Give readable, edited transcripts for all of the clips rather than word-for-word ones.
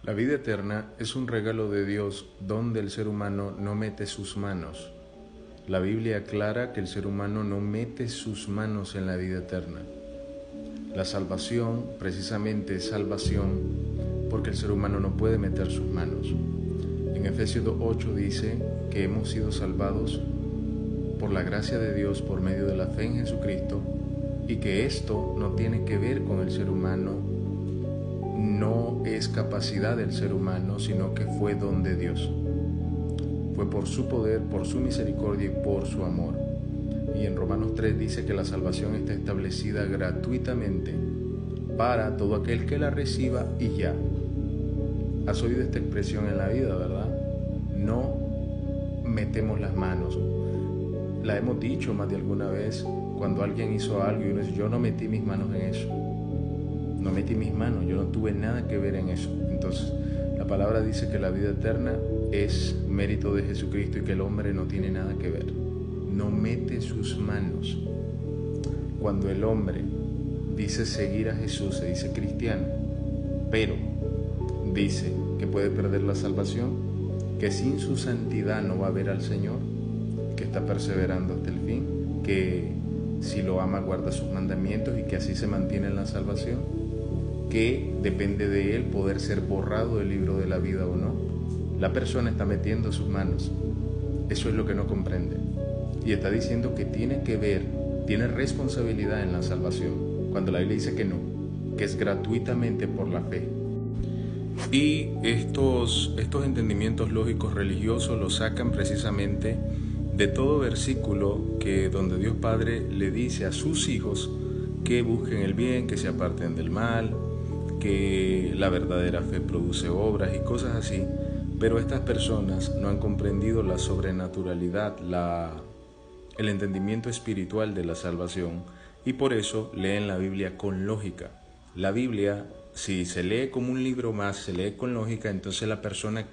La vida eterna es un regalo de Dios donde el ser humano no mete sus manos. La Biblia aclara que el ser humano no mete sus manos en la vida eterna. La salvación precisamente es salvación porque el ser humano no puede meter sus manos. En Efesios 8 dice que hemos sido salvados por la gracia de Dios por medio de la fe en Jesucristo y que esto no tiene que ver con el ser humano, no es capacidad del ser humano, sino que fue don de Dios. Fue por su poder, por su misericordia y por su amor. Y en Romanos 3 dice que la salvación está establecida gratuitamente para todo aquel que la reciba y ya. Has oído esta expresión en la vida, ¿verdad? No metemos las manos. La hemos dicho más de alguna vez cuando alguien hizo algo y uno dice, yo no metí mis manos en eso. No metí mis manos, yo no tuve nada que ver en eso. Entonces, la palabra dice que la vida eterna es mérito de Jesucristo y que el hombre no tiene nada que ver. No mete sus manos. Cuando el hombre dice seguir a Jesús, se dice cristiano, pero dice que puede perder la salvación, que sin su santidad no va a ver al Señor, que está perseverando hasta el fin, que si lo ama guarda sus mandamientos y que así se mantiene en la salvación, que depende de él poder ser borrado del libro de la vida o no. La persona está metiendo sus manos. Eso es lo que no comprende. Y está diciendo que tiene que ver, tiene responsabilidad en la salvación, cuando la Biblia dice que no, que es gratuitamente por la fe. Y estos entendimientos lógicos religiosos los sacan precisamente de todo versículo donde Dios Padre le dice a sus hijos que busquen el bien, que se aparten del mal, que la verdadera fe produce obras y cosas así, pero estas personas no han comprendido la sobrenaturalidad, el entendimiento espiritual de la salvación, y por eso leen la Biblia con lógica. La Biblia, si se lee como un libro más, se lee con lógica, entonces la persona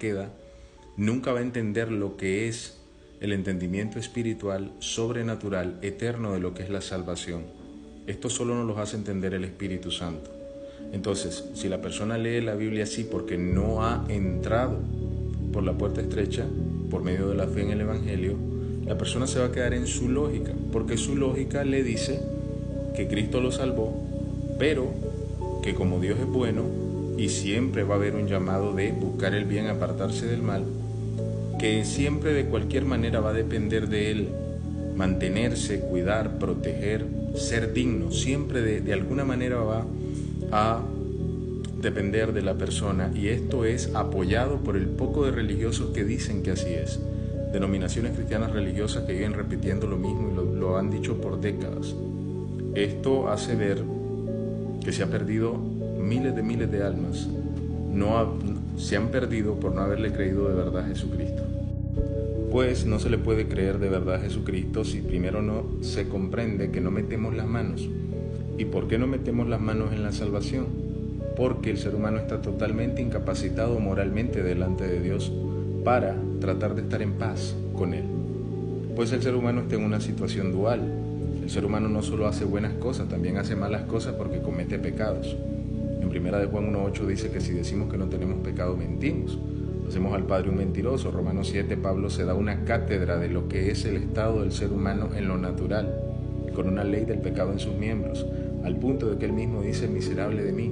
nunca va a entender lo que es el entendimiento espiritual, sobrenatural, eterno de lo que es la salvación. Esto solo nos lo hace entender el Espíritu Santo. Entonces, si la persona lee la Biblia así porque no ha entrado por la puerta estrecha, por medio de la fe en el Evangelio, la persona se va a quedar en su lógica, porque su lógica le dice que Cristo lo salvó, pero que como Dios es bueno y siempre va a haber un llamado de buscar el bien, apartarse del mal, que siempre de cualquier manera va a depender de él mantenerse, cuidar, proteger, ser digno, siempre de alguna manera va a depender de la persona, y esto es apoyado por el poco de religiosos que dicen que así es. Denominaciones cristianas religiosas que viven repitiendo lo mismo y lo han dicho por décadas. Esto hace ver que se ha perdido miles de almas. Se han perdido por no haberle creído de verdad a Jesucristo. Pues no se le puede creer de verdad a Jesucristo si primero no se comprende que no metemos las manos. ¿Y por qué no metemos las manos en la salvación? Porque el ser humano está totalmente incapacitado moralmente delante de Dios para tratar de estar en paz con Él. Pues el ser humano está en una situación dual. El ser humano no solo hace buenas cosas, también hace malas cosas porque comete pecados. En 1 Juan 1:8 dice que si decimos que no tenemos pecado, mentimos. Hacemos al Padre un mentiroso. Romanos 7, Pablo se da una cátedra de lo que es el estado del ser humano en lo natural, con una ley del pecado en sus miembros, al punto de que él mismo dice, miserable de mí,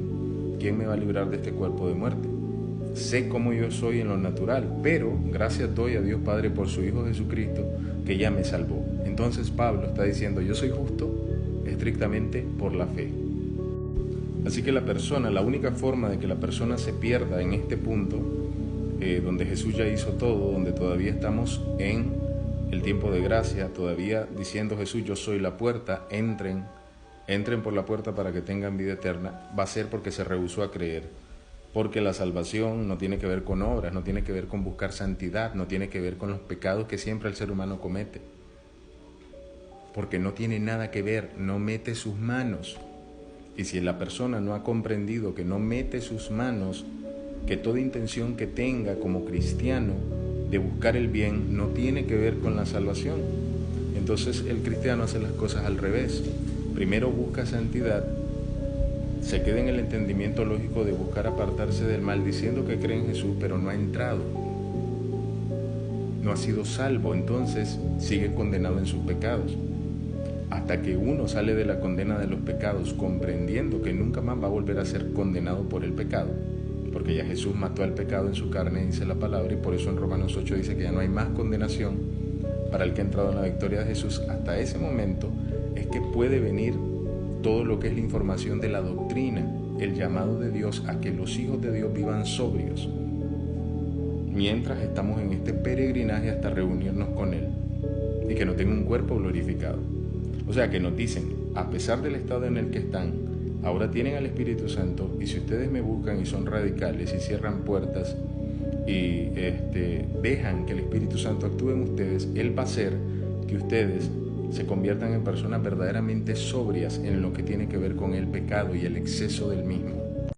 ¿quién me va a librar de este cuerpo de muerte? Sé cómo yo soy en lo natural, pero gracias doy a Dios Padre por su Hijo Jesucristo, que ya me salvó. Entonces Pablo está diciendo, yo soy justo estrictamente por la fe. Así que la única forma de que la persona se pierda en este punto, donde Jesús ya hizo todo, donde todavía estamos en el tiempo de gracia, todavía diciendo Jesús, yo soy la puerta, entren por la puerta para que tengan vida eterna, va a ser porque se rehusó a creer. Porque la salvación no tiene que ver con obras, no tiene que ver con buscar santidad, no tiene que ver con los pecados que siempre el ser humano comete. Porque no tiene nada que ver, no mete sus manos. Y si la persona no ha comprendido que no mete sus manos, que toda intención que tenga como cristiano de buscar el bien no tiene que ver con la salvación, entonces el cristiano hace las cosas al revés. Primero busca santidad, se queda en el entendimiento lógico de buscar apartarse del mal diciendo que cree en Jesús, pero no ha entrado, no ha sido salvo, entonces sigue condenado en sus pecados. Hasta que uno sale de la condena de los pecados comprendiendo que nunca más va a volver a ser condenado por el pecado, porque ya Jesús mató al pecado en su carne, dice la palabra, y por eso en Romanos 8 dice que ya no hay más condenación para el que ha entrado en la victoria de Jesús. Hasta ese momento es que puede venir todo lo que es la información de la doctrina, el llamado de Dios a que los hijos de Dios vivan sobrios, mientras estamos en este peregrinaje hasta reunirnos con Él, y que no tenga un cuerpo glorificado. O sea que nos dicen, a pesar del estado en el que están, ahora tienen al Espíritu Santo, y si ustedes me buscan y son radicales y cierran puertas y dejan que el Espíritu Santo actúe en ustedes, Él va a hacer que ustedes se conviertan en personas verdaderamente sobrias en lo que tiene que ver con el pecado y el exceso del mismo.